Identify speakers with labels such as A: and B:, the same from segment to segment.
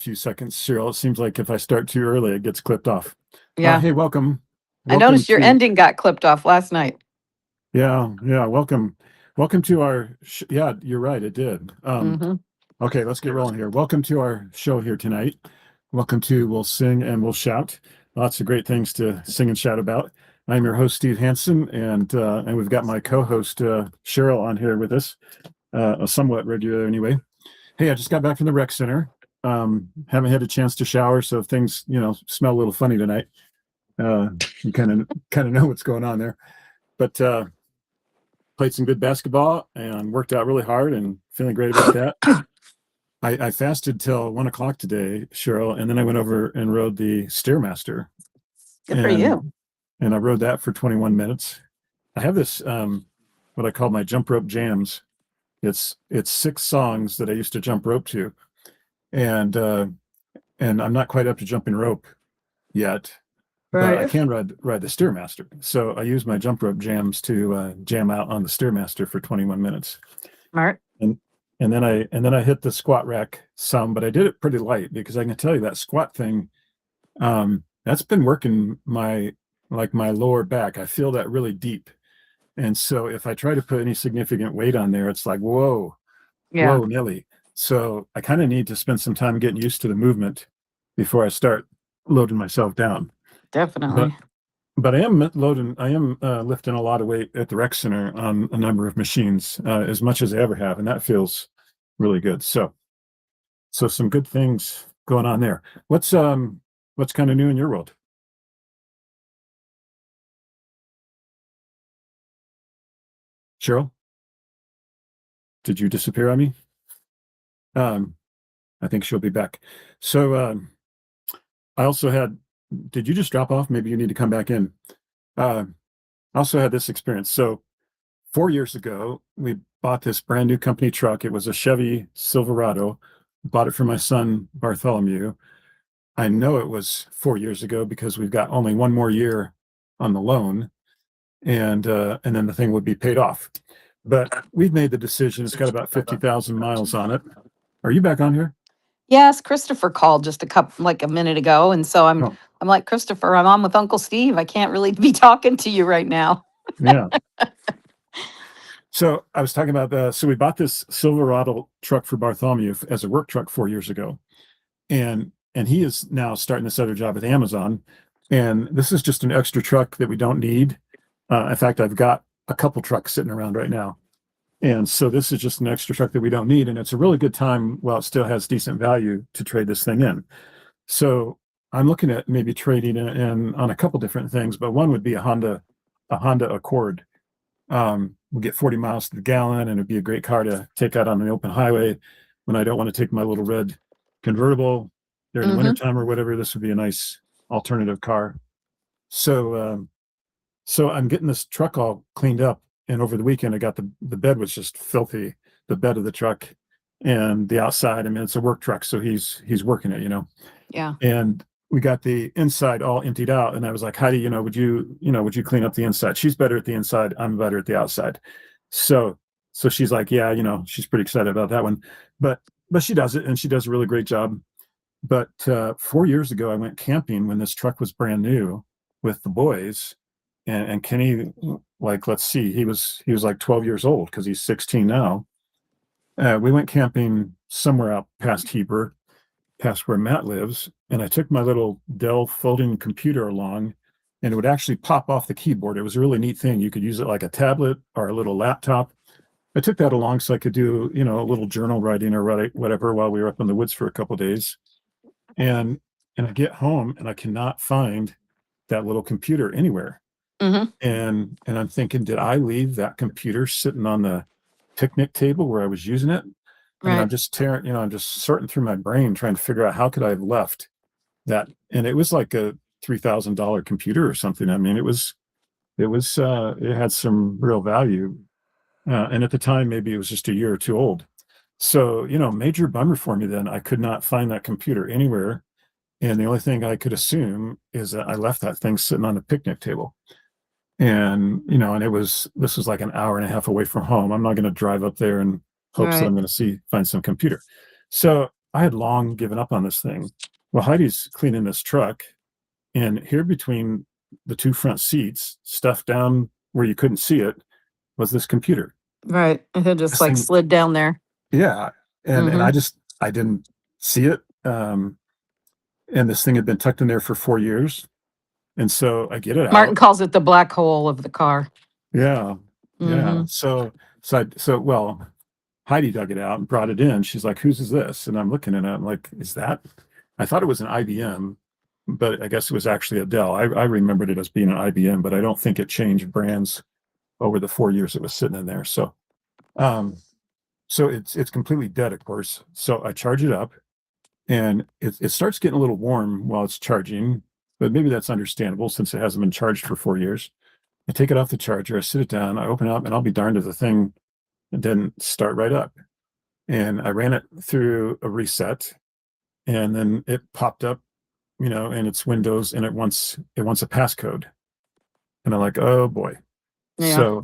A: few seconds, Cheryl. It seems like if I start too early, it gets clipped off.
B: Yeah.
A: Hey, welcome.
B: I
A: Welcome
B: noticed your
A: to,
B: ending got clipped off last night.
A: yeah, welcome. Welcome to our, yeah, you're right, it did.
B: Hmm.
A: Okay, let's get rolling here. Welcome to our show here tonight. Welcome to We'll Sing and We'll Shout. Lots of great things to sing and shout about. I'm your host, Steve Hansen, and we've got my co-host, Cheryl, on here with us, a somewhat regular anyway. Hey, I just got back from the rec center. Haven't had a chance to shower, so things, smell a little funny tonight. You kind of know what's going on there. But played some good basketball and worked out really hard and feeling great about that. I fasted till 1 o'clock today, Cheryl, and then I went over and rode the Stairmaster,
B: Good for
A: and
B: you.
A: and I rode that for 21 minutes. I have this what I call my jump rope jams. It's 6 songs that I used to jump rope to, and uh, and I'm not quite up to jumping rope yet, but I
B: Right.
A: can ride the Stairmaster. So I use my jump rope jams to jam out on the Stairmaster for 21 minutes.
B: Smart.
A: And and then I hit the squat rack some, but I did it pretty light because I can tell you that squat thing, that's been working my lower back. I feel that really deep. And so if I try to put any significant weight on there, it's like,
B: Yeah,
A: whoa, Nelly. So I kind of need to spend some time getting used to the movement before I start loading myself down. But
B: definitely.
A: but I am lifting a lot of weight at the rec center on a number of machines, as much as I ever have, and that feels really good. So some good things going on there. What's kind of new in your world, Cheryl? Did you disappear on me? Um, I think she'll be back. So I also had. Did you just drop off? Maybe you need to come back in. Uh, I also had this experience. So 4 years ago, we bought this brand new company truck. It was a Chevy Silverado. Bought it for my son Bartholomew. I know it was 4 years ago because we've got only one more year on the loan, and then the thing would be paid off. But we've made the decision. It's got about 50,000 miles on it. Are you back on here?
B: Yes, Christopher called just like a minute ago, and so I'm
A: Oh,
B: I'm like, Christopher, I'm on with Uncle Steve. I can't really be talking to you right now.
A: yeah. So I was talking about so we bought this Silverado truck for Bartholomew as a work truck 4 years ago, and he is now starting this other job at Amazon, and this is just an extra truck that we don't need. In fact, I've got a couple trucks sitting around right now, and so this is just an extra truck that we don't need, and it's a really good time while it still has decent value to trade this thing in. So I'm looking at maybe trading in on a couple different things, but one would be a Honda Accord. We'll get 40 miles to the gallon, and it'd be a great car to take out on the open highway when I don't want to take my little red convertible during the
B: Hmm.
A: wintertime or whatever. This would be a nice alternative car. So, so I'm getting this truck all cleaned up, and over the weekend, I got the bed was just filthy. The bed of the truck and the outside. I mean, it's a work truck, so he's working it,
B: Yeah.
A: and we got the inside all emptied out, and I was like, Heidi, would you clean up the inside? She's better at the inside, I'm better at the outside. So so she's like, yeah, she's pretty excited about that one. But she does it, and she does a really great job. But 4 years ago I went camping when this truck was brand new with the boys, and Kenny, like, let's see, he was like 12 years old because he's 16 now. We went camping somewhere out past Heber, past where Matt lives, and I took my little Dell folding computer along, and it would actually pop off the keyboard. It was a really neat thing. You could use it like a tablet or a little laptop. I took that along so I could do, a little journal writing or write whatever while we were up in the woods for a couple of days. And and I get home and I cannot find that little computer anywhere.
B: Hmm.
A: And I'm thinking, did I leave that computer sitting on the picnic table where I was using it? And I'm
B: Right.
A: just tearing, I'm just sorting through my brain trying to figure out how could I have left that. And it was like a $3,000 computer or something. I mean, it had some real value. And at the time, maybe it was just a year or two old. So, major bummer for me then. I could not find that computer anywhere. And the only thing I could assume is that I left that thing sitting on the picnic table. And, and this was like an hour and a half away from home. I'm not going to drive up there and hopes that
B: Right.
A: I'm going to find some computer. So I had long given up on this thing. Well, Heidi's cleaning this truck, and here between the two front seats, stuffed down where you couldn't see it, was this computer.
B: Right. It had just
A: This
B: like
A: thing,
B: slid down there.
A: yeah, and
B: Hmm.
A: I didn't see it. And this thing had been tucked in there for 4 years, and so I get it
B: Martin
A: out.
B: calls it the black hole of the car.
A: Yeah, yeah.
B: Hmm.
A: So Heidi dug it out and brought it in. She's like, "Whose is this?" And I'm looking at it. I'm like, "Is that?" I thought it was an IBM, but I guess it was actually a Dell. I remembered it as being an IBM, but I don't think it changed brands over the 4 years it was sitting in there. Um, so it's completely dead, of course. So I charge it up, and it starts getting a little warm while it's charging, but maybe that's understandable since it hasn't been charged for 4 years. I take it off the charger, I sit it down, I open it up, and I'll be darned if the thing didn't start right up. And I ran it through a reset, and then it popped up, in its windows, and it wants a passcode. And I'm like, oh boy.
B: Yeah.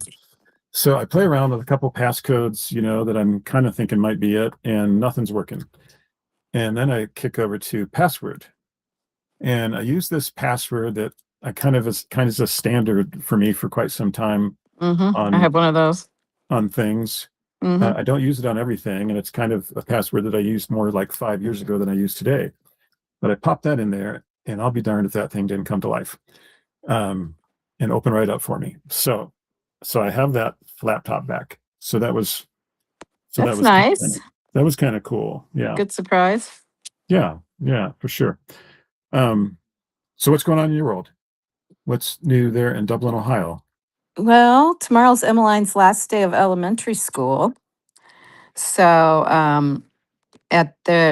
A: So I play around with a couple passcodes, that I'm kind of thinking might be it, and nothing's working. And then I kick over to password, and I use this password that I kind of is a standard for me for quite some time
B: I
A: on
B: have one of those.
A: things.
B: Hmm.
A: I don't use it on everything, and it's kind of a password that I used more like 5 years ago than I use today. But I popped that in there, and I'll be darned if that thing didn't come to life, um, and open right up for me. So I have that laptop back. So that
B: That's
A: was
B: nice.
A: that was kind of cool. Yeah,
B: Good surprise.
A: yeah, yeah, for sure. Um, so what's going on in your world? What's new there in Dublin, Ohio?
B: Well, tomorrow's Emmeline's last day of elementary school. So,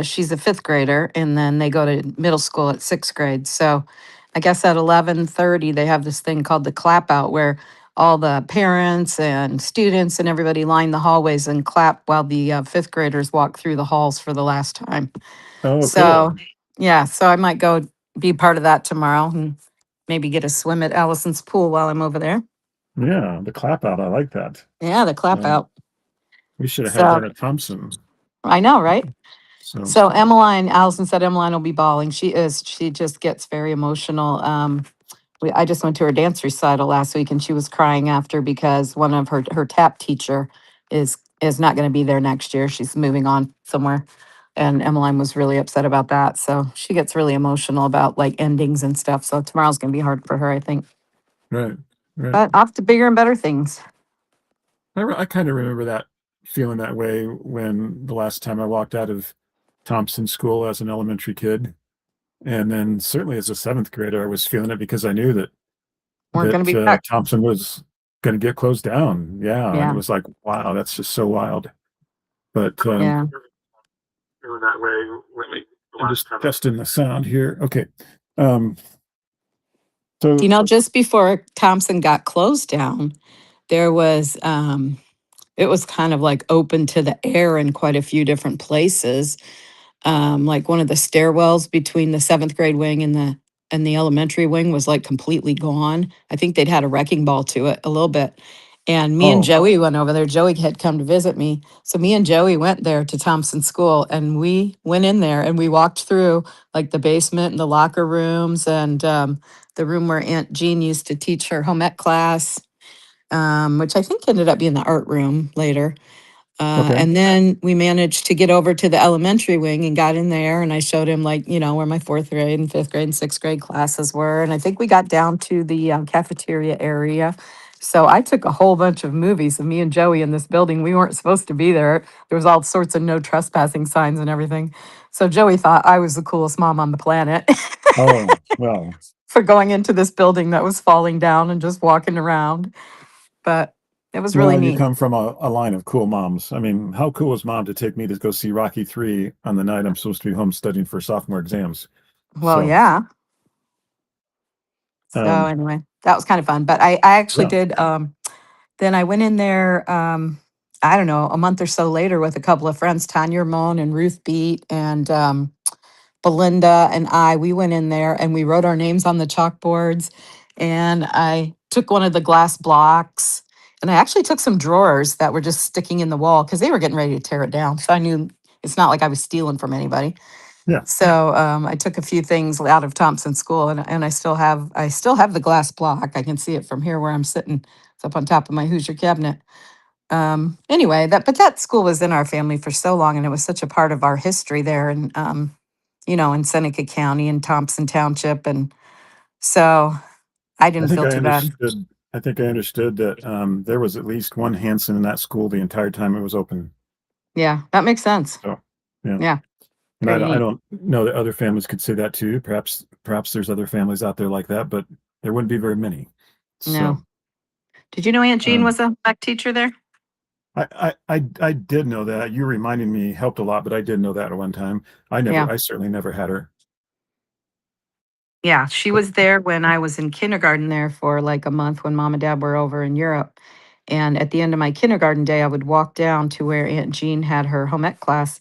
B: she's a fifth grader, and then they go to middle school at sixth grade. So, I guess at 11:30 they have this thing called the clap out, where all the parents and students and everybody line the hallways and clap while the fifth graders walk through the halls for the last time.
A: Oh,
B: So,
A: cool.
B: yeah, so I might go be part of that tomorrow and maybe get a swim at Allison's pool while I'm over there.
A: Yeah, the clap out. I like that.
B: Yeah, the clap
A: Um,
B: out.
A: we should have had
B: So
A: that at Thompson.
B: I know, right?
A: So,
B: So Emmeline, Allison said Emmeline will be bawling. She is. She just gets very emotional. I just went to her dance recital last week, and she was crying after because one of her tap teacher is not going to be there next year. She's moving on somewhere, and Emmeline was really upset about that. So she gets really emotional about like endings and stuff. So tomorrow's going to be hard for her, I think.
A: right, right.
B: But off to bigger and better things.
A: I kind of remember that feeling that way when the last time I walked out of Thompson School as an elementary kid, and then certainly as a seventh grader, I was feeling it because I knew that
B: We're going to be back.
A: Thompson was going to get closed down. Yeah, and it
B: Yeah,
A: was like, wow, that's just so wild. But
B: yeah.
A: feeling that way when we I'm just testing the sound here. Okay. Um,
B: Do you
A: so
B: know, just before Thompson got closed down, there was it was kind of like open to the air in quite a few different places. Like one of the stairwells between the seventh grade wing and the elementary wing was like completely gone. I think they'd had a wrecking ball to it a little bit. And me and
A: oh,
B: Joey went over there. Joey had come to visit me. So me and Joey went there to Thompson School, and we went in there and we walked through like the basement and the locker rooms and the room where Aunt Jean used to teach her home ec class, which I think ended up being the art room later.
A: okay.
B: And then we managed to get over to the elementary wing and got in there. And I showed him, like, where my fourth grade and fifth grade and sixth grade classes were. And I think we got down to the cafeteria area. So I took a whole bunch of movies of me and Joey in this building. We weren't supposed to be there. There was all sorts of no trespassing signs and everything. So Joey thought I was the coolest mom on the planet
A: Oh, well,
B: for going into this building that was falling down and just walking around. But it was really
A: well, you
B: neat.
A: come from a line of cool moms. I mean, how cool was mom to take me to go see Rocky 3 on the night I'm supposed to be home studying for sophomore exams?
B: Well,
A: So,
B: yeah. So
A: um,
B: anyway, that was kind of fun. But I actually
A: yeah.
B: did. Then I went in there. I don't know, a month or so later with a couple of friends, Tanya Ramon and Ruth Beat and Belinda and I. We went in there and we wrote our names on the chalkboards. And I took one of the glass blocks. And I actually took some drawers that were just sticking in the wall because they were getting ready to tear it down. So I knew It's not like I was stealing from anybody.
A: Yeah.
B: So I took a few things out of Thompson School, and I still have the glass block. I can see it from here where I'm sitting. It's up on top of my Hoosier cabinet. Anyway, that school was in our family for so long, and it was such a part of our history there, and in Seneca County and Thompson Township, and so I
A: I
B: didn't
A: think
B: feel
A: I
B: too bad.
A: understood. I think I understood that there was at least one Hanson in that school the entire time it was open.
B: Yeah, that makes sense.
A: So, yeah.
B: Yeah,
A: And
B: very
A: I
B: neat.
A: don't know that other families could say that too. Perhaps there's other families out there like that, but there wouldn't be very many.
B: No,
A: So,
B: did you know Aunt Jean
A: um,
B: was a black teacher there?
A: I did know that. You reminding me helped a lot, but I did know that at one time.
B: Yeah.
A: I certainly never had her.
B: Yeah, she was there when I was in kindergarten there for like a month when mom and dad were over in Europe. And at the end of my kindergarten day, I would walk down to where Aunt Jean had her home ec class,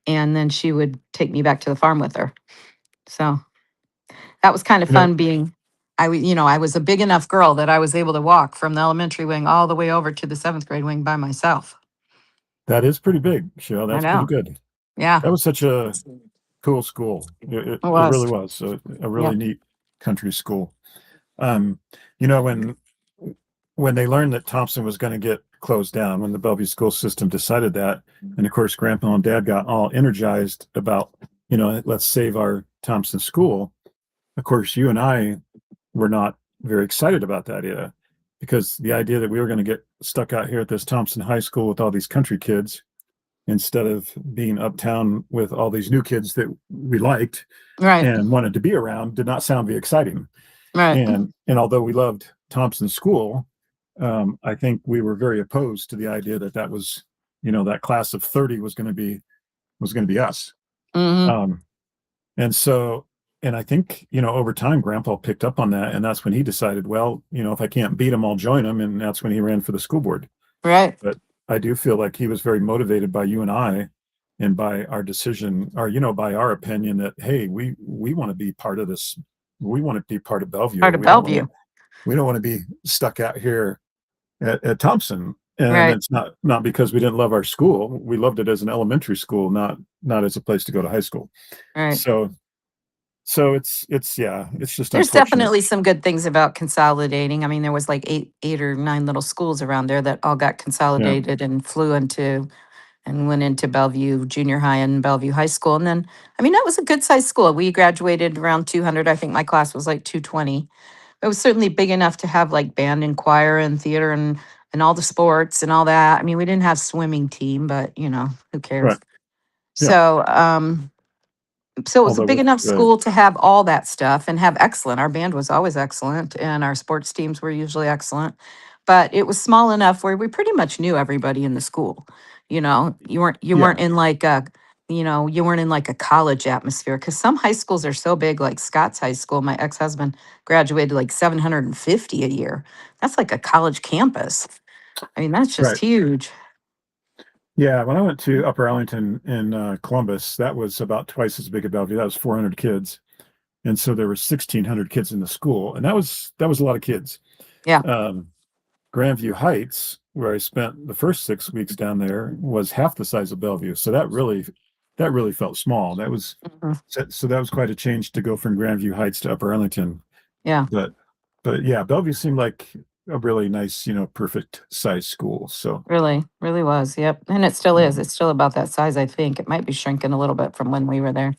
B: and then she would take me back to the farm with her. So that was kind of
A: You know,
B: fun being, I was a big enough girl that I was able to walk from the elementary wing all the way over to the seventh grade wing by myself.
A: that is pretty big, Cheryl.
B: I
A: That's pretty
B: know.
A: good.
B: Yeah,
A: That was such a cool school.
B: it
A: It
B: was.
A: really was a
B: Yeah.
A: really neat country school. Um, when they learned that Thompson was going to get closed down, when the Bellevue school system decided that, and of course, Grandpa and Dad got all energized about, let's save our Thompson school. Of course, you and I were not very excited about that idea because the idea that we were going to get stuck out here at this Thompson High School with all these country kids instead of being uptown with all these new kids that we liked
B: Right.
A: and wanted to be around did not sound very exciting.
B: Right.
A: And although we loved Thompson School, I think we were very opposed to the idea that that was, that class of 30 was going to be us.
B: Hmm.
A: Um, and so, and I think, over time, Grandpa picked up on that, and that's when he decided, well, if I can't beat him, I'll join him, and that's when he ran for the school board.
B: Right.
A: But I do feel like he was very motivated by you and I, and by our decision, or by our opinion that hey, we want to be part of this. We want to be part of Bellevue.
B: Part of Bellevue.
A: We don't want to be stuck out here at Thompson. And
B: Right.
A: it's not because we didn't love our school. We loved it as an elementary school, not as a place to go to high school.
B: Right.
A: So it's yeah, it's just
B: There's
A: unfortunate.
B: definitely some good things about consolidating. I mean, there was like eight or nine little schools around there that all got
A: Yeah,
B: consolidated and flew into and went into Bellevue Junior High and Bellevue High School. And then, I mean, that was a good sized school. We graduated around 200. I think my class was like 220. It was certainly big enough to have like band and choir and theater and all the sports and all that. I mean, we didn't have swimming team, but who cares?
A: right. Yeah.
B: So it was a
A: Although
B: big
A: with
B: enough school to have all that stuff and have excellent. Our band was always excellent, and our sports teams were usually excellent. But it was small enough where we pretty much knew everybody in the school. You weren't
A: yeah,
B: in like a college atmosphere because some high schools are so big, like Scott's High School. My ex-husband graduated like 750 a year. That's like a college campus. I mean, that's just
A: right.
B: huge.
A: Yeah, when I went to Upper Arlington in Columbus, that was about twice as big as Bellevue. That was 400 kids, and so there were 1,600 kids in the school, and that was a lot of kids.
B: Yeah.
A: Um, Grandview Heights, where I spent the first 6 weeks down there, was half the size of Bellevue. So that really felt small.
B: Mhm.
A: So that was quite a change to go from Grandview Heights to Upper Arlington.
B: Yeah.
A: But but yeah, Bellevue seemed like a really nice, perfect size school. So
B: Really, really was. Yep. And it still is.
A: um,
B: It's still about that size, I think. It might be shrinking a little bit from when we were there.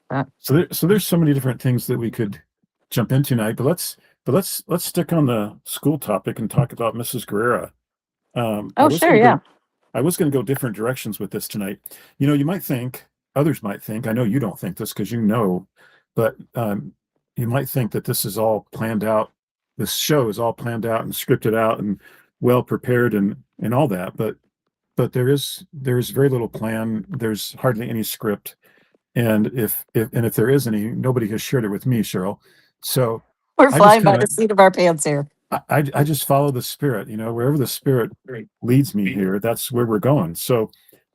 B: But
A: so there's so many different things that we could jump into tonight. But let's stick on the school topic and talk about Mrs. Guerrera. I
B: oh,
A: was
B: sure,
A: going to
B: yeah.
A: go I was going to go different directions with this tonight. You might think, others might think, I know you don't think this because but you might think that this is all planned out. This show is all planned out and scripted out and well prepared and all that. But there is very little plan. There's hardly any script. And if there is any, nobody has shared it with me, Cheryl. So
B: We're
A: I just
B: flying by
A: kind
B: the
A: of
B: seat of our pants here.
A: I just follow the spirit, wherever the spirit leads me here, that's where we're going. So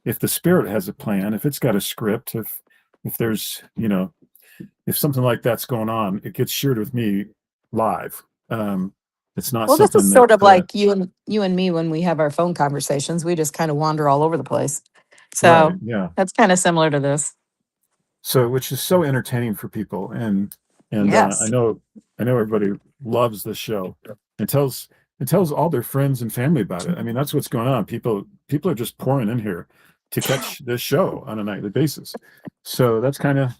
A: if the spirit has a plan, if it's got a script, if there's, if something like that's going on, it gets shared with me live. It's not
B: Well, this is
A: something that
B: sort of like you and me when we have our phone conversations. We just kind of wander all over the place.
A: Right.
B: So
A: Yeah.
B: that's kind of similar to this.
A: So, which is so entertaining for people, and
B: Yes.
A: I know everybody loves this show. It tells it tells all their friends and family about it. I mean, that's what's going on. People are just pouring in here to catch this show on a nightly basis. So that's kind of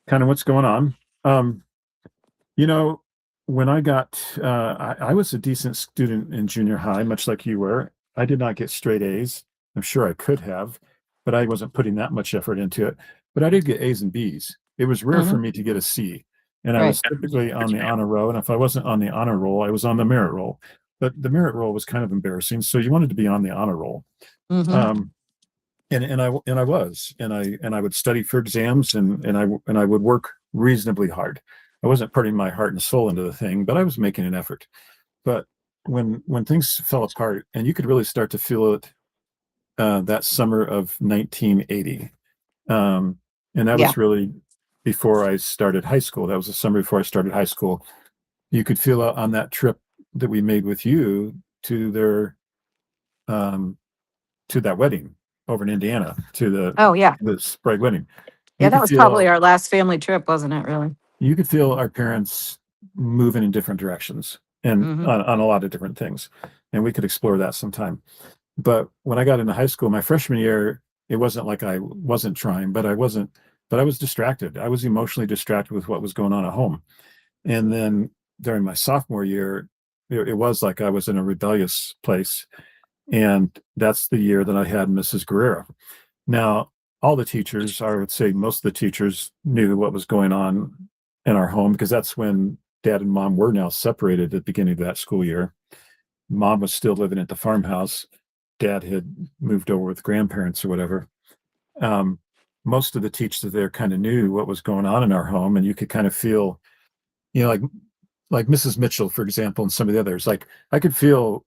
A: what's going on. Um, you know, when I got, I was a decent student in junior high, much like you were. I did not get straight A's. I'm sure I could have, but I wasn't putting that much effort into it. But I did get A's and B's. It was rare for
B: Hmm.
A: me to get a C, and I
B: Right.
A: was typically on the honor roll. And if I wasn't on the honor roll, I was on the merit roll. But the merit roll was kind of embarrassing, so you wanted to be on the honor roll.
B: Hmm.
A: Um, and I was and I would study for exams and I would work reasonably hard. I wasn't putting my heart and soul into the thing, but I was making an effort. But when things fell apart, and you could really start to feel it that summer of 1980, and that
B: Yeah.
A: was really before I started high school. That was the summer before I started high school. You could feel it on that trip that we made with you to their um, to that wedding over in Indiana
B: Oh, yeah.
A: to the Sprague wedding.
B: Yeah.
A: You
B: That
A: could
B: was probably
A: feel
B: our last family trip, wasn't it? Really?
A: our parents moving in different directions and
B: Hmm.
A: on a lot of different things, and we could explore that sometime. But when I got into high school, my freshman year, it wasn't like I wasn't trying, but I was distracted. I was emotionally distracted with what was going on at home. And then during my sophomore year, it was like I was in a rebellious place. And that's the year that I had Mrs. Guerrero. Now, all the teachers, I would say most of the teachers knew what was going on in our home because that's when dad and mom were now separated at the beginning of that school year. Mom was still living at the farmhouse. Dad had moved over with grandparents or whatever. Um, Most of the teachers there kind of knew what was going on in our home, and you could kind of feel, you know, like Mrs. Mitchell, for example, and some of the others. Like I could feel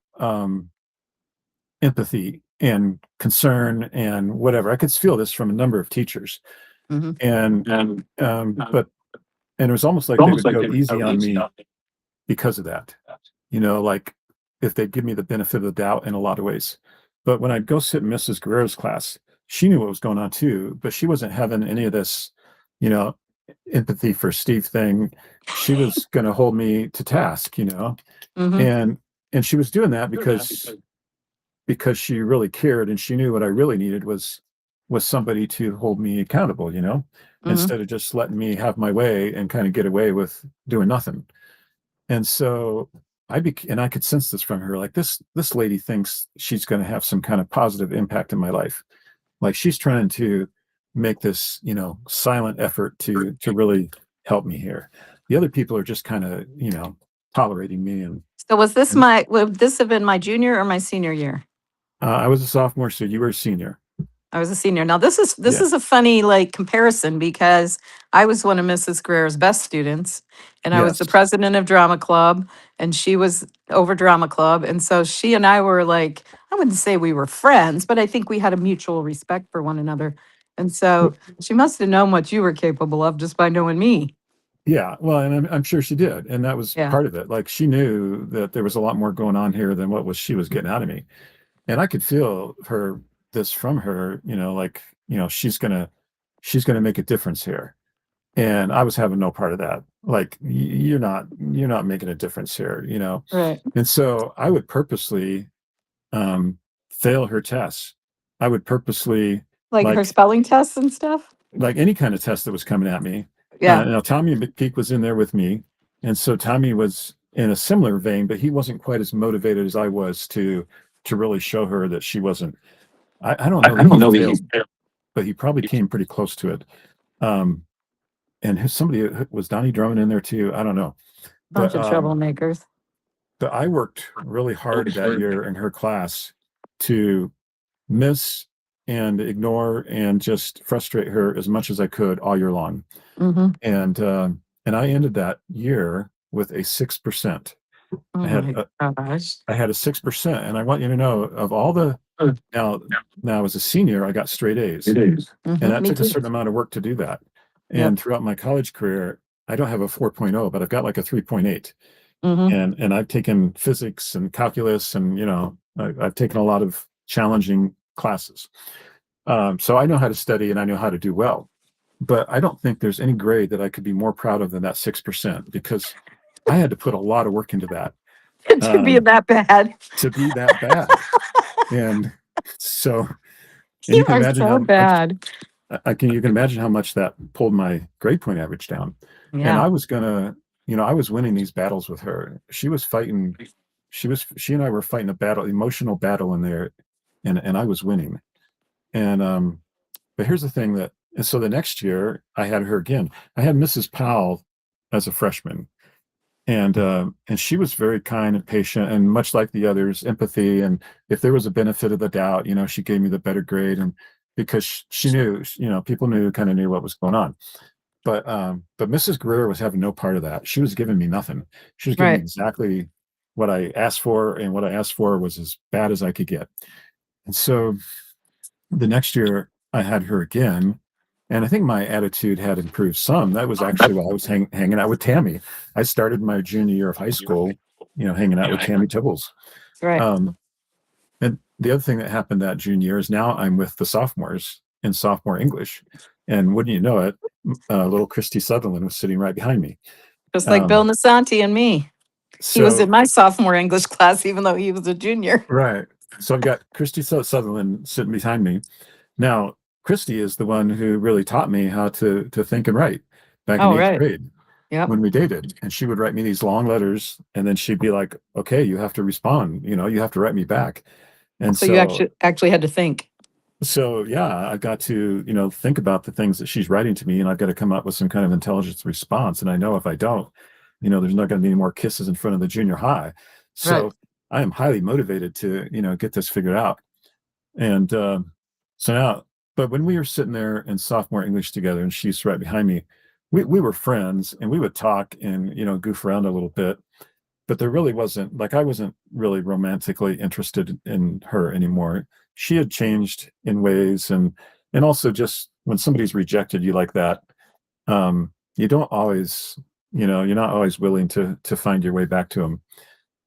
A: empathy and concern and whatever. I could feel this from a number of teachers,
B: Hmm.
A: and but and it was almost like they would go easy on me because of that. You know, like if they'd give me the benefit of the doubt in a lot of ways. But when I'd go sit in Mrs. Guerrero's class, she knew what was going on too, but she wasn't having any of this, you know, empathy for Steve thing. She was going to hold me to task, you know,
B: Hmm.
A: and she was doing that because she really cared and she knew what I really needed was somebody to hold me accountable, you know,
B: Hmm.
A: instead of just letting me have my way and kind of get away with doing nothing. And so and I could sense this from her, like this lady thinks she's going to have some kind of positive impact in my life. Like she's trying to make this, you know, silent effort to really help me here. The other people are just kind of, you know, tolerating me
B: So was this
A: and
B: would this have been my junior or my senior year?
A: I was a sophomore, so you were a senior.
B: I was a senior. Now this
A: Yeah.
B: is a funny like comparison because I was one of Mrs. Greer's best students and I was the
A: Yes.
B: president of drama club and she was over drama club and so she and I were like I wouldn't say we were friends, but I think we had a mutual respect for one another. And so she must have known what you were capable of just by knowing me.
A: Yeah. Well, and I'm sure she did. And that was
B: Yeah.
A: part of it. Like she knew that there was a lot more going on here than what was she was getting out of me. And I could feel this from her, you know, like, you know, she's gonna make a difference here. And I was having no part of that. Like you're not making a difference here, you know.
B: Right.
A: And so I would purposely um fail her tests. I would purposely
B: Like her
A: like
B: spelling tests and stuff.
A: any kind of test that was coming at me.
B: Yeah.
A: Now Tommy McPeak was in there with me, and so Tommy was in a similar vein, but he wasn't quite as motivated as I was to really show her that she wasn't. I don't know
B: I
A: that
B: don't
A: he
B: know that
A: failed, but he probably came pretty close to it. Um, and somebody was Donnie Drummond in there too. I don't know, but
B: bunch of troublemakers.
A: I worked really hard that year in her class to miss and ignore and just frustrate her as much as I could all year long.
B: Mhm.
A: And I ended that year with a 6%.
B: Oh
A: I had
B: my gosh.
A: I had a 6%, and I want you to know of all the now as a senior, I got straight A's, and
B: Mhm,
A: that
B: me
A: took a
B: too.
A: certain amount of work to do that.
B: Yep.
A: And throughout my college career, I don't have a 4.0, but I've got like a 3.8.
B: Mhm.
A: And I've taken physics and calculus, and you know, I've taken a lot of challenging classes. So I know how to study and I know how to do well, but I don't think there's any grade that I could be more proud of than that 6% because I had to put a lot of work into that
B: To be
A: um,
B: that bad.
A: to be that bad. And so, and you
B: You
A: can
B: are
A: imagine
B: so
A: how much
B: bad.
A: you can imagine how much that pulled my grade point average down. And
B: Yeah.
A: I was gonna, I was winning these battles with her. She and I were fighting a battle, emotional battle in there, and I was winning. And but here's the thing that, and so the next year I had her again. I had Mrs. Powell as a freshman, and she was very kind and patient, and much like the others, empathy. And if there was a benefit of the doubt, she gave me the better grade, and because she knew, people kind of knew what was going on. But Mrs. Greer was having no part of that. She was giving me nothing. She was giving me
B: Right.
A: exactly what I asked for, and what I asked for was as bad as I could get. And so the next year I had her again, and I think my attitude had improved some. That was actually while I was hanging out with Tammy. I started my junior year of high school, hanging out with Tammy Tibbles.
B: Right.
A: Um, and the other thing that happened that junior year is now I'm with the sophomores in sophomore English. And wouldn't you know it, little Christy Sutherland was sitting right behind me.
B: Just like Bill
A: Um,
B: Nasanti and me. He was in
A: so,
B: my sophomore English class, even though he was a junior.
A: right. So I've got Christy Sutherland sitting behind me. Now, Christy is the one who really taught me how to think and write back in
B: Oh,
A: eighth
B: right.
A: grade
B: Yep.
A: when we dated. And she would write me these long letters, and then she'd be like, okay, you have to respond, you have to write me back. And
B: So you
A: so
B: actually had to think.
A: yeah, I've got to, think about the things that she's writing to me, and I've got to come up with some kind of intelligence response. And I know if I don't, there's not going to be any more kisses in front of the junior high.
B: Right.
A: So I am highly motivated to, get this figured out. And so now, but when we were sitting there in sophomore English together, and she's right behind me, we were friends, and we would talk and, goof around a little bit. But there really wasn't, like, I wasn't really romantically interested in her anymore. She had changed in ways, and also just when somebody's rejected you like that, you don't always, you're not always willing to find your way back to them.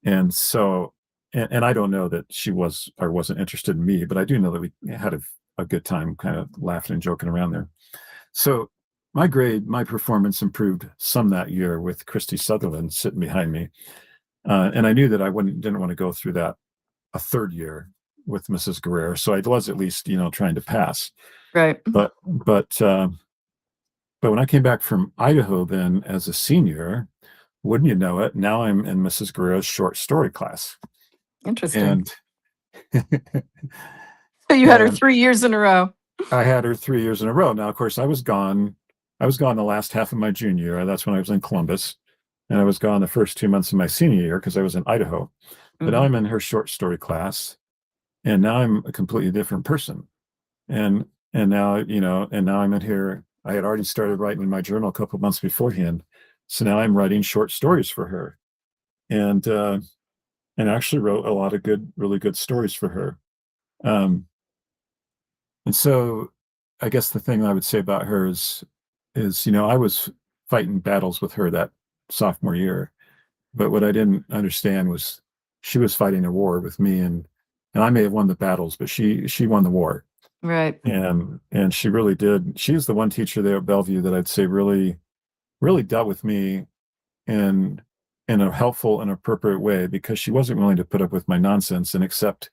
A: And so, and I don't know that she was or wasn't interested in me, but I do know that we had a good time kind of laughing and joking around there. So my performance improved some that year with Christy Sutherland sitting behind me. And I knew that I didn't want to go through that a third year with Mrs. Guerrero. So I was at least, trying to pass.
B: Right.
A: But when I came back from Idaho then as a senior, wouldn't you know it, now I'm in Mrs. Guerrero's short story class.
B: Interesting.
A: And
B: So you had her
A: and
B: 3 years in a row.
A: I had her 3 years in a row. Now, of course, I was gone. I was gone the last half of my junior year. That's when I was in Columbus. And I was gone the first 2 months of my senior year because I was in Idaho. But now
B: Mhm.
A: I'm in her short story class. And now I'm a completely different person. And now, and now I'm in here. I had already started writing in my journal a couple of months beforehand. So now I'm writing short stories for her. And actually wrote a lot of really good stories for her. Um, And so I guess the thing I would say about her is, I was fighting battles with her that sophomore year, but what I didn't understand was she was fighting a war with me, and I may have won the battles, but she won the war.
B: Right.
A: And she really did. She's the one teacher there at Bellevue that I'd say really dealt with me in in a helpful and appropriate way because she wasn't willing to put up with my nonsense and accept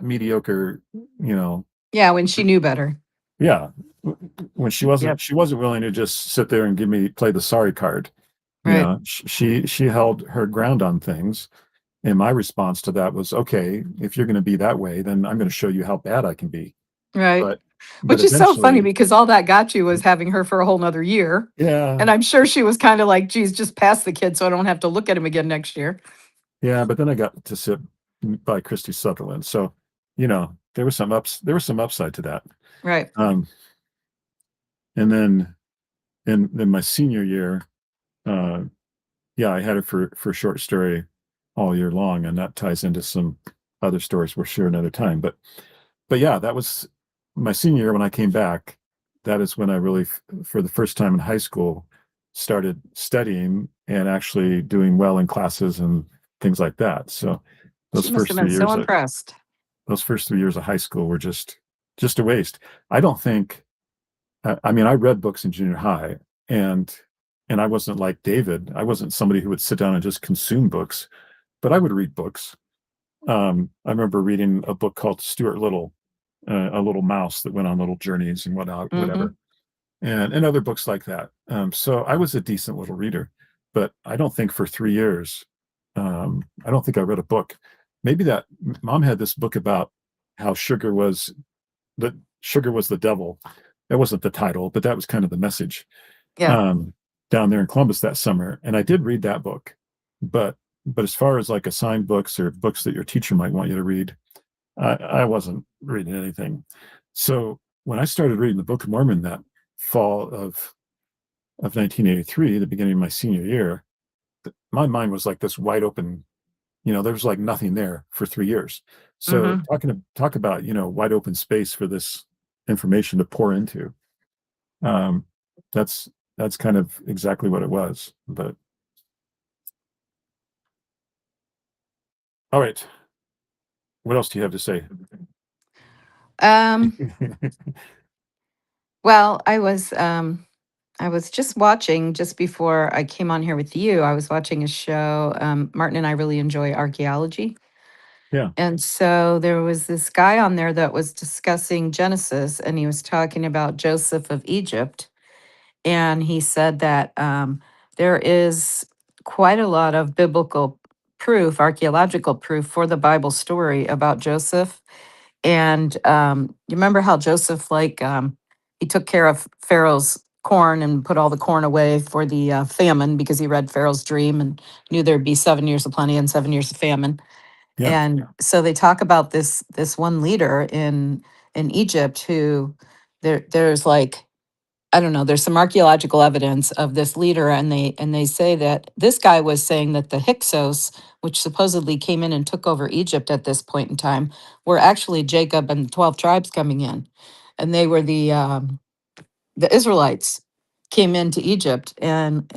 A: mediocre, you know,
B: Yeah, when she knew better.
A: yeah, when
B: Yep.
A: she wasn't willing to just sit there and play the sorry card.
B: Right.
A: She held her ground on things, and my response to that was, okay, if you're going to be that way, then I'm going to show you how bad I can be.
B: Right.
A: But
B: Which is so funny
A: eventually,
B: because all that got you was having her for a whole nother year.
A: yeah,
B: And I'm sure she was kind of like, geez, just pass the kid so I don't have to look at him again next year.
A: yeah. But then I got to sit by Christy Sutherland, so there was some upside to that.
B: Right.
A: Um, and then in my senior year, uh, yeah, I had it for short story all year long, and that ties into some other stories we'll share another time. But yeah, that was my senior year when I came back. That is when I really, for the first time in high school, started studying and actually doing well in classes and things like that. So those
B: She must have
A: first
B: been
A: three
B: so
A: years of
B: impressed.
A: those first 3 years of high school were just just a waste. I don't think. I mean, I read books in junior high, and and I wasn't like David. I wasn't somebody who would sit down and just consume books, but I would read books. I remember reading a book called Stuart Little, a little mouse that went on little journeys and whatnot,
B: Mm-hmm.
A: whatever, and other books like that. So I was a decent little reader, but I don't think for 3 years, I don't think I read a book. Maybe that mom had this book about how sugar was the devil. That wasn't the title, but that was kind of the message
B: Yeah.
A: um, down there in Columbus that summer. And I did read that book, but as far as like assigned books or books that your teacher might want you to read, I wasn't reading anything. So when I started reading the Book of Mormon that fall of 1983, the beginning of my senior year, my mind was like this wide open. There was like nothing there for 3 years. So
B: Mm-hmm.
A: talk about wide open space for this information to pour into. Um, that's that's kind of exactly what it was. But all right, what else do you have to say?
B: Um, well, I was just watching just before I came on here with you. I was watching a show. Martin and I really enjoy archaeology.
A: Yeah,
B: And so there was this guy on there that was discussing Genesis, and he was talking about Joseph of Egypt. And he said that there is quite a lot of biblical proof, archaeological proof for the Bible story about Joseph. And you remember how Joseph, like, he took care of Pharaoh's corn and put all the corn away for the famine because he read Pharaoh's dream and knew there'd be 7 years of plenty and 7 years of famine.
A: yeah,
B: And so they talk about this one leader in Egypt who there's like, I don't know, there's some archaeological evidence of this leader, and they say that this guy was saying that the Hyksos, which supposedly came in and took over Egypt at this point in time, were actually Jacob and the 12 tribes coming in. And they were the Israelites came into Egypt, and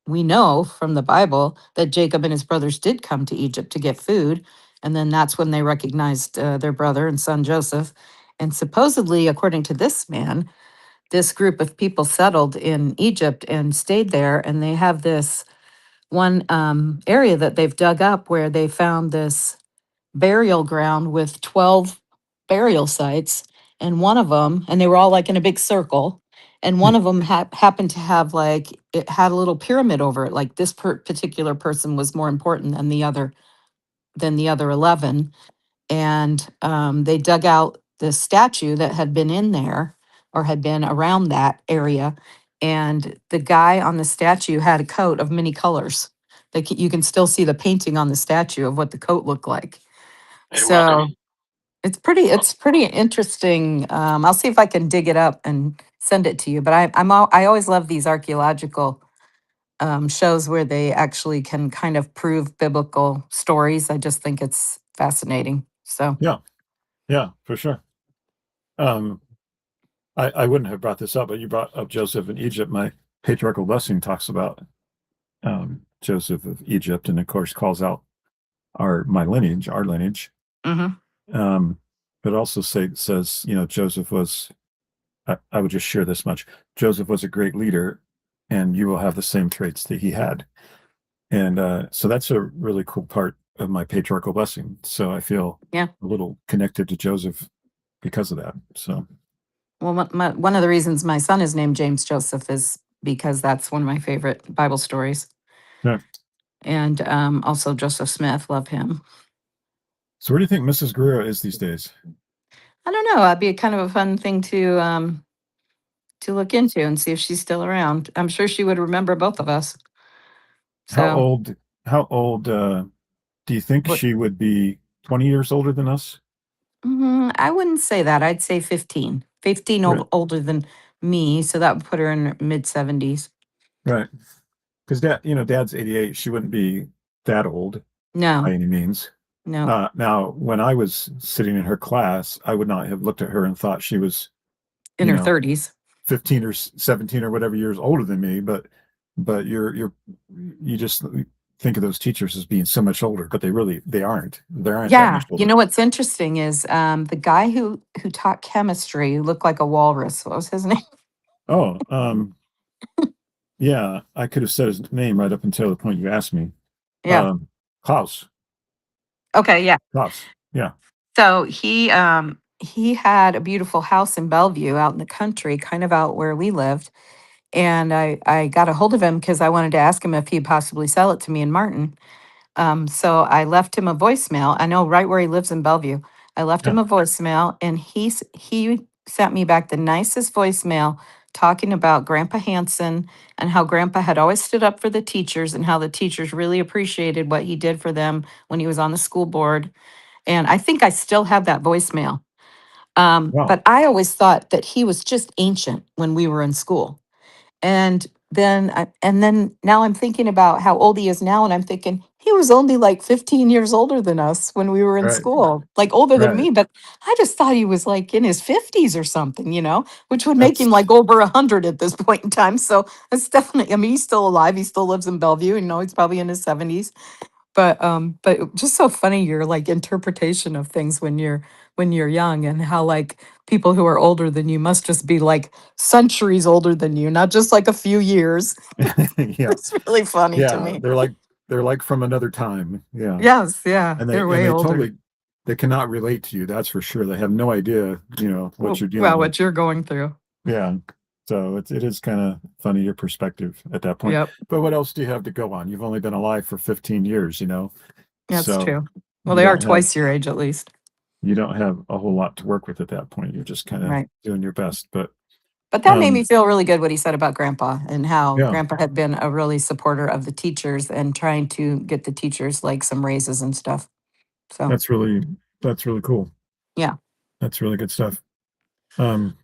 B: we know from the Bible that Jacob and his brothers did come to Egypt to get food, and then that's when they recognized their brother and son Joseph. And supposedly, according to this man, this group of people settled in Egypt and stayed there, and they have this one area that they've dug up where they found this burial ground with 12 burial sites. And one of them, and they were all like in a big circle. And one
A: hmm,
B: of them happened to have like, it had a little pyramid over it. Like this particular person was more important than the other 11. And they dug out the statue that had been in there or had been around that area. And the guy on the statue had a coat of many colors. Like you can still see the painting on the statue of what the coat looked like.
A: hey, wow.
B: So it's pretty interesting. I'll see if I can dig it up and send it to you. But I always love these archaeological shows where they actually can kind of prove biblical stories. I just think it's fascinating. So.
A: Yeah, yeah, for sure. Um, I wouldn't have brought this up, but you brought up Joseph in Egypt. My patriarchal blessing talks about Joseph of Egypt, and of course calls out our lineage.
B: Mhm.
A: Um, but also says, Joseph was. I would just share this much. Joseph was a great leader, and you will have the same traits that he had. And so that's a really cool part of my patriarchal blessing. So I feel
B: Yeah.
A: a little connected to Joseph because of that. So
B: Well, one of the reasons my son is named James Joseph is because that's one of my favorite Bible stories.
A: yeah.
B: And also Joseph Smith, love him.
A: So where do you think Mrs. Guerrero is these days?
B: I don't know. That'd be a kind of a fun thing to look into and see if she's still around. I'm sure she would remember both of us.
A: How
B: So,
A: old? How old do you think
B: what?
A: she would be? 20 years older than us?
B: I wouldn't say that. I'd say 15. 15
A: Right.
B: older than me, so that would put her in her mid 70s.
A: Right. Because Dad's 88. She wouldn't be that old by
B: No,
A: any means.
B: no,
A: Now, when I was sitting in her class, I would not have looked at her and thought she was,
B: in
A: you
B: her
A: know,
B: 30s.
A: 15 or 17 or whatever years older than me. But you just think of those teachers as being so much older, but they aren't. They aren't that
B: Yeah,
A: much
B: you
A: older.
B: know what's interesting is the guy who taught chemistry who looked like a walrus. What was his name?
A: Oh, yeah, I could have said his name right up until the point you asked me.
B: Yeah.
A: Um, Klaus.
B: Okay. Yeah.
A: Klaus. Yeah.
B: So he had a beautiful house in Bellevue out in the country, kind of out where we lived. And I got a hold of him because I wanted to ask him if he'd possibly sell it to me in Martin. So I left him a voicemail. I know right where he lives in Bellevue. I left
A: Yeah.
B: him a voicemail, and he sent me back the nicest voicemail talking about Grandpa Hanson and how Grandpa had always stood up for the teachers and how the teachers really appreciated what he did for them when he was on the school board. And I think I still have that voicemail.
A: Wow.
B: But I always thought that he was just ancient when we were in school. And then now I'm thinking about how old he is now, and I'm thinking he was only like 15 years older than us when we were in
A: Right.
B: school, like older than
A: Right.
B: me. But I just thought he was like in his 50s or something, which would make him like
A: That's
B: over 100 at this point in time. So it's definitely, I mean, he's still alive. He still lives in Bellevue, and he's probably in his 70s. But just so funny your like interpretation of things when you're young, and how like people who are older than you must just be like centuries older than you, not just like a few years.
A: yeah.
B: It's really funny to
A: Yeah.
B: me.
A: They're like from another time. Yeah.
B: Yes, yeah,
A: And they
B: they're
A: and
B: way
A: they
B: older.
A: totally they cannot relate to you, that's for sure. They have no idea, what you're
B: Well,
A: dealing with.
B: what you're going through.
A: Yeah. So it is kind of funny your perspective at that point.
B: Yep,
A: But what else do you have to go on? You've only been alive for 15 years.
B: that's
A: So
B: true. Well,
A: you
B: they are
A: don't have
B: twice your age at least.
A: you don't have a whole lot to work with at that point. You're just kind of
B: Right.
A: doing your best. But
B: But that made me
A: um
B: feel really good what he said about Grandpa, and how
A: yeah,
B: Grandpa had been a really supporter of the teachers and trying to get the teachers like some raises and stuff. So,
A: that's really that's really cool.
B: yeah.
A: That's really good stuff. Um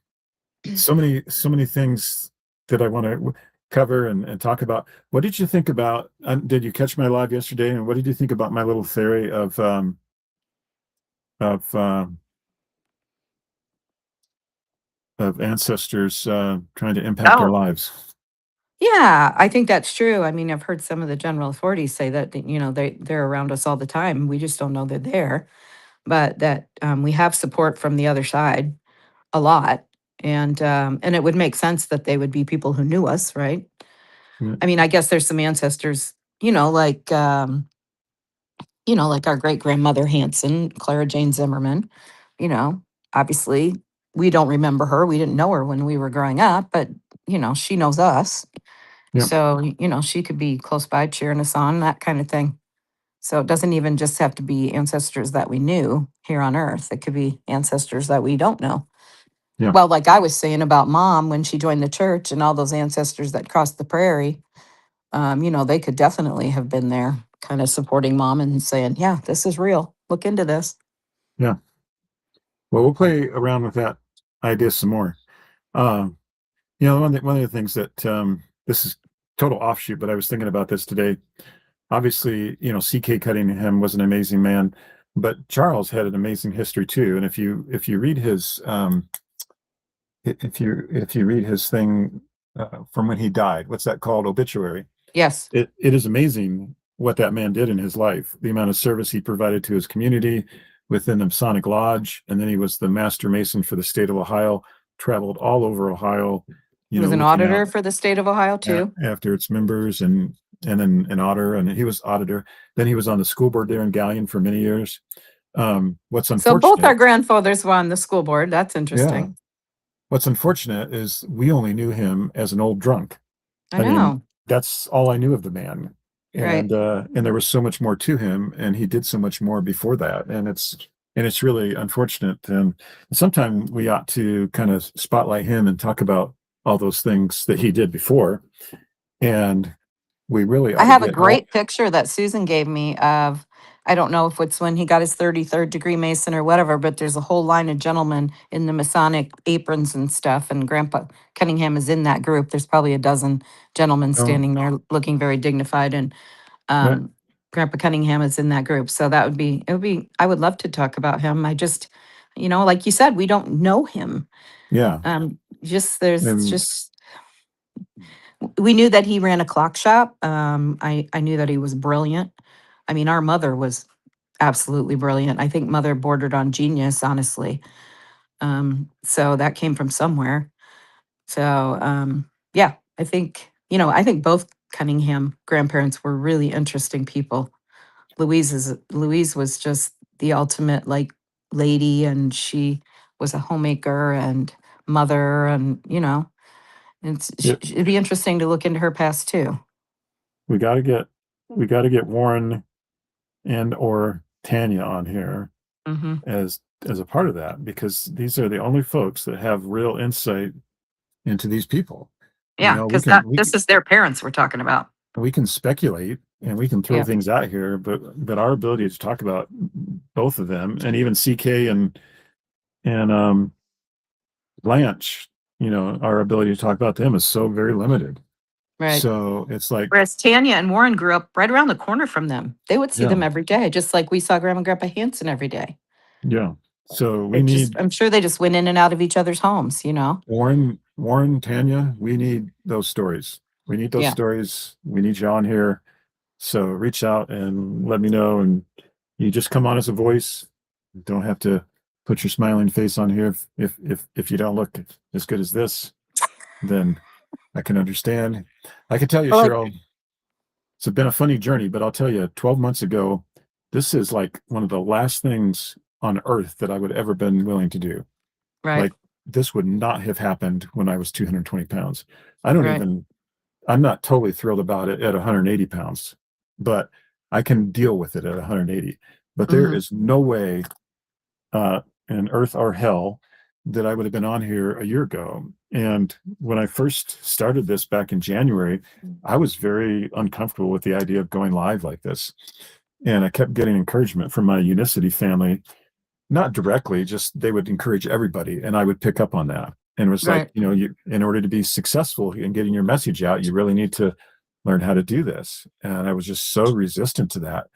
A: so many things that I want to cover and talk about. What did you think about did you catch my live yesterday, and what did you think about my little theory of of ancestors trying to impact our
B: Oh,
A: lives?
B: yeah, I think that's true. I mean, I've heard some of the general authorities say that, they're around us all the time. We just don't know they're there, but that we have support from the other side a lot. And it would make sense that they would be people who knew us, right?
A: Yeah,
B: I mean, I guess there's some ancestors, like our great grandmother Hanson, Clara Jane Zimmerman, you know, obviously we don't remember her. We didn't know her when we were growing up, but she knows us.
A: yeah,
B: So, she could be close by cheering us on, that kind of thing. So it doesn't even just have to be ancestors that we knew here on earth. It could be ancestors that we don't know.
A: yeah,
B: Well, like I was saying about mom when she joined the church, and all those ancestors that crossed the prairie, they could definitely have been there kind of supporting mom and saying, yeah, this is real. Look into this.
A: yeah. Well, we'll play around with that idea some more. Um, one of the things that this is total offshoot, but I was thinking about this today. Obviously, C.K. Cunningham was an amazing man, but Charles had an amazing history too. And if you read his if you read his thing from when he died, what's that called? Obituary.
B: Yes.
A: It is amazing what that man did in his life, the amount of service he provided to his community within the Masonic Lodge, and then he was the master mason for the state of Ohio, traveled all over Ohio,
B: He was an
A: looking out
B: auditor for the state of Ohio too.
A: after its members and an auditor, and he was auditor. Then he was on the school board there in Gallion for many years. What's
B: So both our
A: unfortunate,
B: grandfathers were on the school board. That's
A: yeah,
B: interesting.
A: what's unfortunate is we only knew him as an old drunk.
B: I
A: I mean,
B: know.
A: that's all I knew of the man.
B: Right.
A: And there was so much more to him, and he did so much more before that. And it's really unfortunate. And sometimes we ought to kind of spotlight him and talk about all those things that he did before. And we really
B: I
A: ought to
B: have a
A: get all,
B: great picture that Susan gave me of, I don't know if it's when he got his 33rd degree Mason or whatever, but there's a whole line of gentlemen in the Masonic aprons and stuff. And Grandpa Cunningham is in that group. There's probably a dozen gentlemen
A: oh,
B: standing there looking very dignified. And
A: right,
B: um, Grandpa Cunningham is in that group. So I would love to talk about him. I just, like you said, we don't know him.
A: yeah.
B: Just, there's
A: And
B: just, We knew that he ran a clock shop. I knew that he was brilliant. I mean, our mother was absolutely brilliant. I think mother bordered on genius, honestly. So that came from somewhere. So yeah, I think both Cunningham grandparents were really interesting people. Louise was just the ultimate like lady, and she was a homemaker and mother, and
A: Yeah,
B: it'd be interesting to look into her past too.
A: we got to get we got to get Warren and or Tanya on here
B: Hmm.
A: as a part of that, because these are the only folks that have real insight into these people. You
B: Yeah,
A: know,
B: because that this is their parents we're talking about.
A: we can speculate and we can throw
B: Yeah,
A: things out here, but our ability to talk about both of them, and even CK and Blanche, our ability to talk about them is so very limited.
B: right.
A: So it's like,
B: Whereas Tanya and Warren grew up right around the corner from them. They would see
A: yeah,
B: them every day, just like we saw Grandma and Grandpa Hanson every day.
A: yeah. So we
B: It just,
A: need
B: I'm sure they just went in and out of each other's homes.
A: Warren, Tanya. We need those stories. We need those
B: Yeah,
A: stories. We need you on here. So reach out and let me know. And you just come on as a voice. You don't have to put your smiling face on here. If you don't look as good as this, then I can understand. I can tell you,
B: I like
A: Cheryl, it's been a funny journey, but I'll tell you, 12 months ago, this is like one of the last things on earth that I would ever been willing to do.
B: right,
A: Like this would not have happened when I was 220 pounds. I don't
B: right.
A: even, I'm not totally thrilled about it at 180 pounds, but I can deal with it at 180. But there
B: Hmm.
A: is no way uh, in earth or hell that I would have been on here a year ago. And when I first started this back in January, I was very uncomfortable with the idea of going live like this. And I kept getting encouragement from my Unicity family, not directly, just they would encourage everybody. And I would pick up on that. And it was like,
B: Right,
A: in order to be successful in getting your message out, you really need to learn how to do this. And I was just so resistant to that,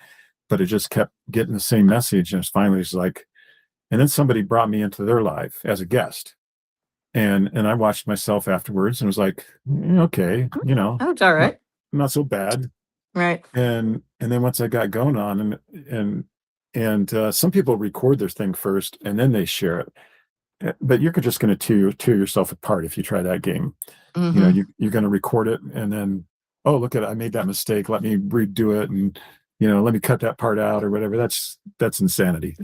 A: but it just kept getting the same message. And it's finally just like, and then somebody brought me into their life as a guest. And I watched myself afterwards and was like, okay,
B: that's all
A: not
B: right.
A: not so bad.
B: Right.
A: And then once I got going on and some people record their thing first and then they share it. But you're just going to tear yourself apart if you try that game.
B: Hmm.
A: You're going to record it and then, oh, look at it, I made that mistake. Let me redo it, and let me cut that part out or whatever. That's insanity.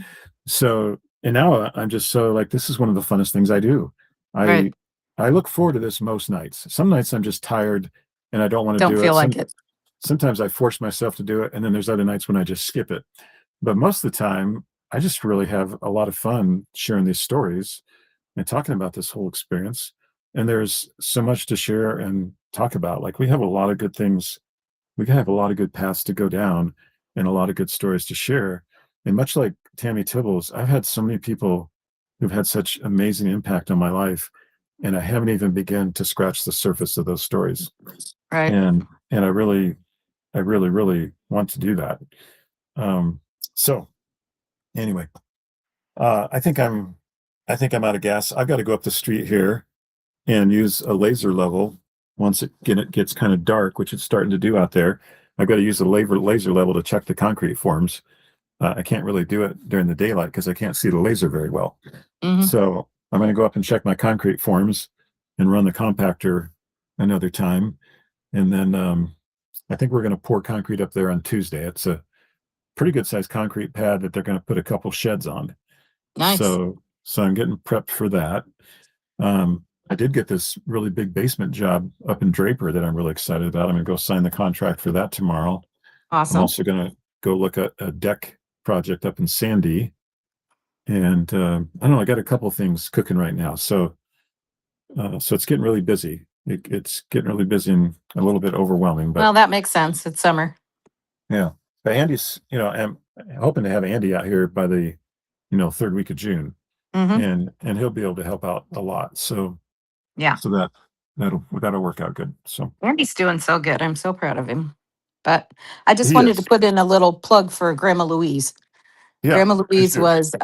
A: So, and now I'm just so like, this is one of the funnest things I do.
B: Right.
A: I look forward to this most nights. Some nights I'm just tired and I don't want to
B: Don't
A: do it.
B: feel like it.
A: Sometimes I force myself to do it, and then there's other nights when I just skip it. But most of the time, I just really have a lot of fun sharing these stories and talking about this whole experience. And there's so much to share and talk about. Like, we have a lot of good things. We have a lot of good paths to go down and a lot of good stories to share. And much like Tammy Tibbles, I've had so many people who've had such amazing impact on my life, and I haven't even begun to scratch the surface of those stories.
B: Right.
A: And I really, really want to do that. Um, so anyway, I think I'm out of gas. I've got to go up the street here and use a laser level once it gets kind of dark, which it's starting to do out there. I've got to use a laser level to check the concrete forms. I can't really do it during the daylight because I can't see the laser very well.
B: Hmm.
A: So I'm going to go up and check my concrete forms and run the compactor another time. And then I think we're going to pour concrete up there on Tuesday. It's a pretty good sized concrete pad that they're going to put a couple sheds on.
B: Nice.
A: So I'm getting prepped for that. I did get this really big basement job up in Draper that I'm really excited about. I'm going to go sign the contract for that tomorrow. I'm
B: Awesome.
A: also going to go look at a deck project up in Sandy. And I don't know, I got a couple things cooking right now. So it's getting really busy. It's getting really busy and a little bit overwhelming, but
B: Well, that makes sense. It's summer.
A: yeah. But Andy's, I'm hoping to have Andy out here by the, third week of June,
B: Hmm.
A: and he'll be able to help out a lot. So
B: Yeah.
A: so that'll work out good. So
B: Andy's doing so good. I'm so proud of him. But I just
A: he
B: wanted to
A: is.
B: put in a little plug for Grandma Louise.
A: Yeah,
B: Grandma
A: for
B: Louise
A: sure.
B: was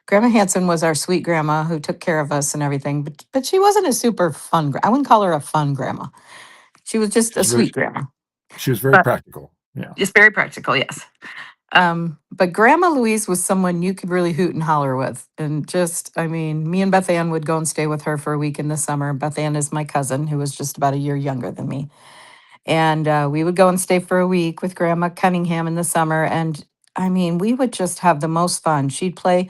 B: Grandma Hanson was our sweet grandma who took care of us and everything, but she wasn't a super fun. I wouldn't call her a fun grandma. She was just a
A: She's very
B: sweet grandma,
A: she was very
B: but
A: practical. Yeah.
B: just very practical. Yes. But Grandma Louise was someone you could really hoot and holler with. And just, I mean, me and Beth Ann would go and stay with her for a week in the summer. Beth Ann is my cousin, who was just about a year younger than me. And we would go and stay for a week with Grandma Cunningham in the summer. And I mean, we would just have the most fun. She'd play,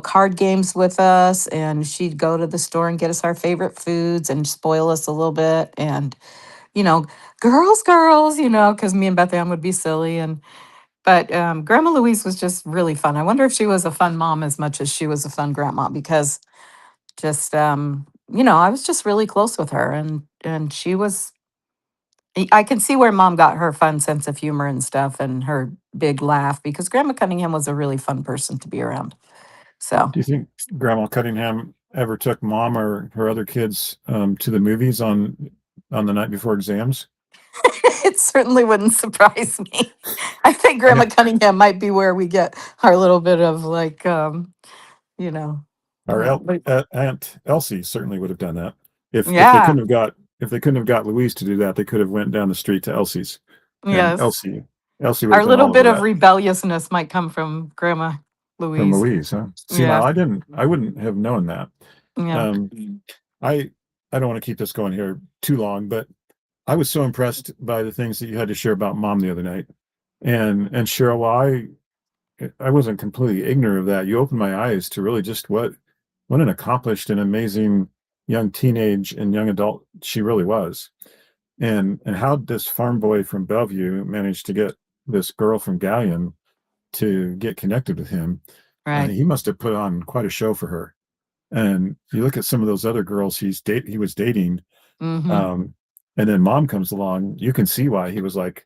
B: card games with us, and she'd go to the store and get us our favorite foods and spoil us a little bit. And, you know, girls, because me and Beth Ann would be silly. But Grandma Louise was just really fun. I wonder if she was a fun mom as much as she was a fun grandma, because just, I was just really close with her, and she was I can see where mom got her fun sense of humor and stuff and her big laugh, because Grandma Cunningham was a really fun person to be around. So
A: Do you think Grandma Cunningham ever took mom or her other kids to the movies on the night before exams?
B: it certainly wouldn't surprise me. I think
A: I
B: Grandma
A: know
B: Cunningham might be where we get our little bit of like, you know,
A: our
B: like,
A: Aunt Elsie certainly would have done that. If they
B: yeah,
A: couldn't have got Louise to do that, they could have went down the street to Elsie's, and
B: yes.
A: Elsie would
B: Our
A: have done
B: little
A: all of
B: bit of
A: that
B: rebelliousness might come from Grandma
A: from
B: Louise.
A: Louise, huh? See, now
B: Yes.
A: I wouldn't have known that.
B: Yeah.
A: Um, I I don't want to keep this going here too long, but I was so impressed by the things that you had to share about mom the other night. And Cheryl, while I wasn't completely ignorant of that, you opened my eyes to really just what an accomplished and amazing young teenage and young adult she really was. And how this farm boy from Bellevue managed to get this girl from Galleon to get connected with him.
B: Right.
A: He must have put on quite a show for her. And you look at some of those other girls he was dating,
B: Mm-hmm.
A: um, and then mom comes along. You can see why he was like,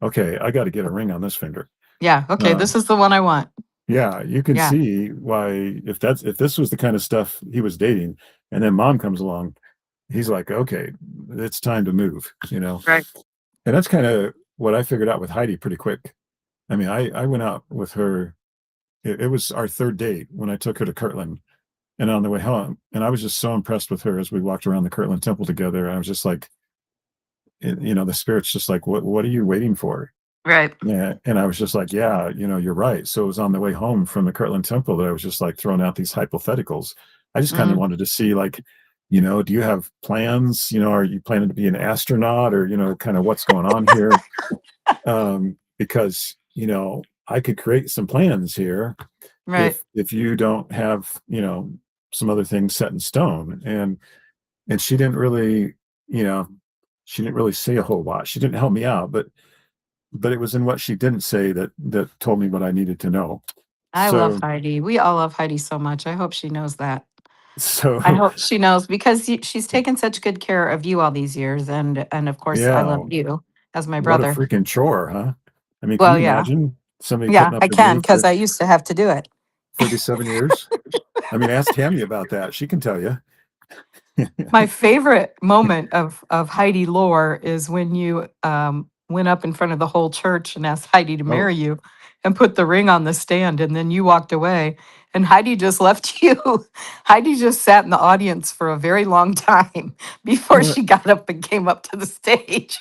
A: "Okay, I got to get a ring on this finger."
B: Yeah. Okay.
A: Uh,
B: This is the one I want.
A: yeah, you can
B: Yeah.
A: see why if this was the kind of stuff he was dating, and then mom comes along, he's like, "Okay, it's time to move," you know.
B: Right.
A: And that's kind of what I figured out with Heidi pretty quick. I mean, I went out with her. It was our third date when I took her to Kirtland, and on the way home, and I was just so impressed with her as we walked around the Kirtland Temple together. I was just like, the spirit's just like, what are you waiting for?
B: Right.
A: Yeah. And I was just like, yeah, you're right. So it was on the way home from the Kirtland Temple that I was just like throwing out these hypotheticals. I just kind of
B: Mm-hmm.
A: wanted to see, like, do you have plans? Are you planning to be an astronaut, or, kind of what's going on here? Because, I could create some plans here
B: Right.
A: if you don't have, some other things set in stone. And you know, she didn't really say a whole lot. She didn't help me out, but it was in what she didn't say that told me what I needed to know.
B: I love
A: So
B: Heidi. We all love Heidi so much. I hope she knows that. I
A: so
B: hope she knows, because she's taken such good care of you all these years, and of course I love
A: yeah,
B: you as my
A: what a
B: brother.
A: freaking chore, huh? I mean, can
B: Well,
A: you
B: yeah,
A: imagine somebody
B: yeah,
A: putting up
B: I
A: with
B: can,
A: me
B: because
A: for
B: I used to have to do it.
A: 37 years? I mean, ask Tammy about that. She can tell you.
B: My favorite moment of Heidi lore is when you went up in front of the whole church and asked Heidi to
A: Oh,
B: marry you and put the ring on the stand, and then you walked away and Heidi just left you. Heidi just sat in the audience for a very long time before
A: well,
B: she got up and came up to the stage.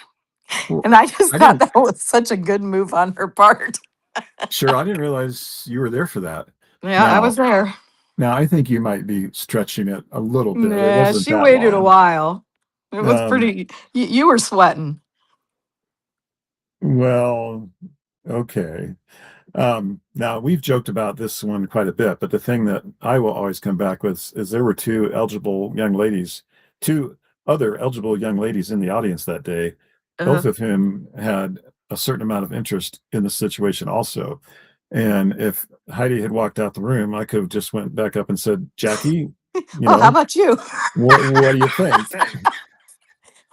A: well,
B: And I just
A: I
B: thought
A: didn't
B: that was such a good move on her part.
A: sure, I didn't realize you were there for that.
B: Yeah, I was
A: Now,
B: there.
A: now I think you might be stretching it a little bit. It
B: Yeah,
A: wasn't
B: she
A: that
B: waited a
A: long.
B: while. It was
A: Um,
B: pretty, you were sweating.
A: well, okay. Now we've joked about this one quite a bit, but the thing that I will always come back with is there were two other eligible young ladies in the audience that day,
B: Uh,
A: both of whom had a certain amount of interest in the situation also. And if Heidi had walked out the room, I could have just went back up and said, Jackie, you
B: well, how
A: know,
B: about you?
A: what do you think?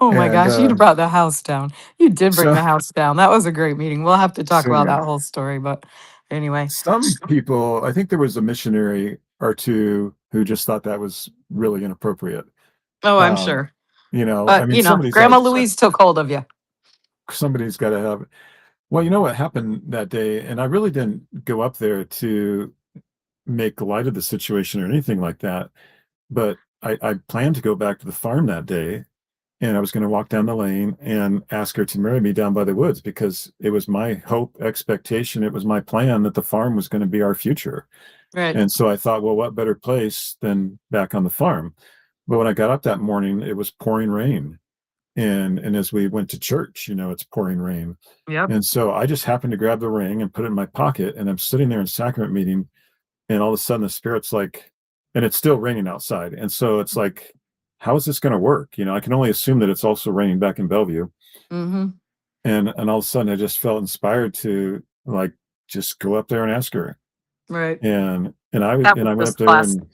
B: Oh my
A: And
B: gosh, you'd brought the house down. You did bring
A: so
B: the house down. That was a great meeting. We'll have to talk
A: so
B: about
A: yeah.
B: that whole story, but anyway.
A: Some people, I think there was a missionary or two who just thought that was really inappropriate.
B: Oh, I'm
A: Um,
B: sure.
A: I
B: But,
A: mean,
B: Grandma Louise took hold of you.
A: somebody's got to have. Well, you know what happened that day, and I really didn't go up there to make light of the situation or anything like that. But I planned to go back to the farm that day, and I was going to walk down the lane and ask her to marry me down by the woods because it was my hope, expectation, it was my plan that the farm was going to be our future.
B: Right.
A: And so I thought, well, what better place than back on the farm? But when I got up that morning, it was pouring rain. And as we went to church, it's pouring rain.
B: Yep.
A: And so I just happened to grab the ring and put it in my pocket. And I'm sitting there in sacrament meeting, and all of a sudden the spirit's like, and it's still raining outside. And so it's like, how is this going to work? I can only assume that it's also raining back in Bellevue.
B: Mm-hmm.
A: And all of a sudden I just felt inspired to like just go up there and ask her.
B: Right.
A: And I
B: That
A: and
B: was
A: I went up
B: just
A: there
B: classic.
A: and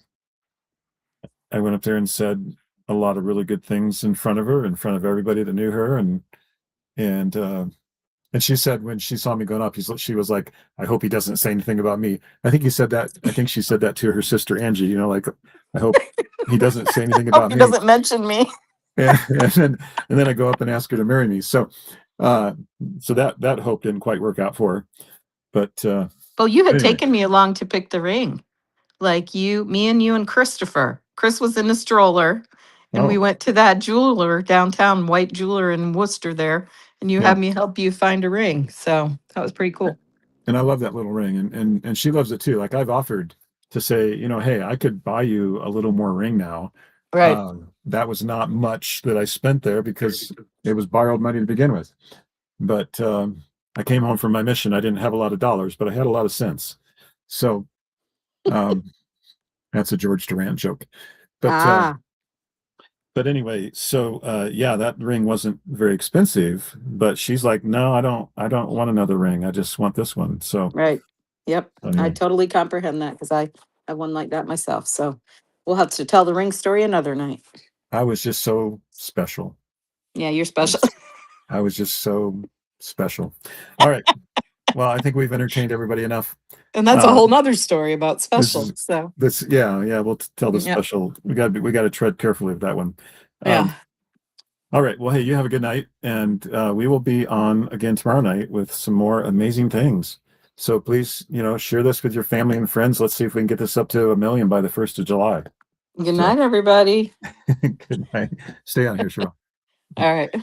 A: I went up there and said a lot of really good things in front of her, in front of everybody that knew her. And and she said when she saw me going up, she was like, I hope he doesn't say anything about me. I think he said that. I think she said that to her sister Angie, like, I hope he doesn't say anything
B: Hope
A: about
B: he
A: me.
B: doesn't mention me.
A: And then I go up and ask her to marry me. Uh so that hope didn't quite work out for her. But
B: Well, you had
A: anyway.
B: taken me along to pick the ring. Like me and you and Christopher. Chris was in a stroller, and we
A: Oh,
B: went to that jeweler downtown, white jeweler in Worcester there, and you
A: yeah.
B: had me help you find a ring. So that was pretty cool.
A: And I love that little ring, and she loves it too. Like I've offered to say, hey, I could buy you a little more ring now.
B: Right.
A: That was not much that I spent there because it was borrowed money to begin with. But I came home from my mission. I didn't have a lot of dollars, but I had a lot of sense. So um, that's a George Durant joke. But
B: Ah,
A: anyway, so yeah, that ring wasn't very expensive, but she's like, no, I don't want another ring. I just want this one. So
B: right. Yep. I
A: anyway,
B: totally comprehend that because I have one like that myself. So we'll have to tell the ring story another night.
A: I was just so special.
B: Yeah, you're
A: I
B: special.
A: was, I was just so special. All right. Well, I think we've entertained everybody enough.
B: And that's a
A: Uh,
B: whole nother story about
A: this
B: special.
A: is
B: So
A: yeah. We'll tell the
B: yeah.
A: special. We got to tread carefully with that one. Um,
B: Yeah.
A: all right. Well, hey, you have a good night, and we will be on again tomorrow night with some more amazing things. So please, share this with your family and friends. Let's see if we can get this up to 1 million by the 1st of July.
B: Good
A: So
B: night, everybody.
A: good night. Stay on here, Cheryl.
B: All right.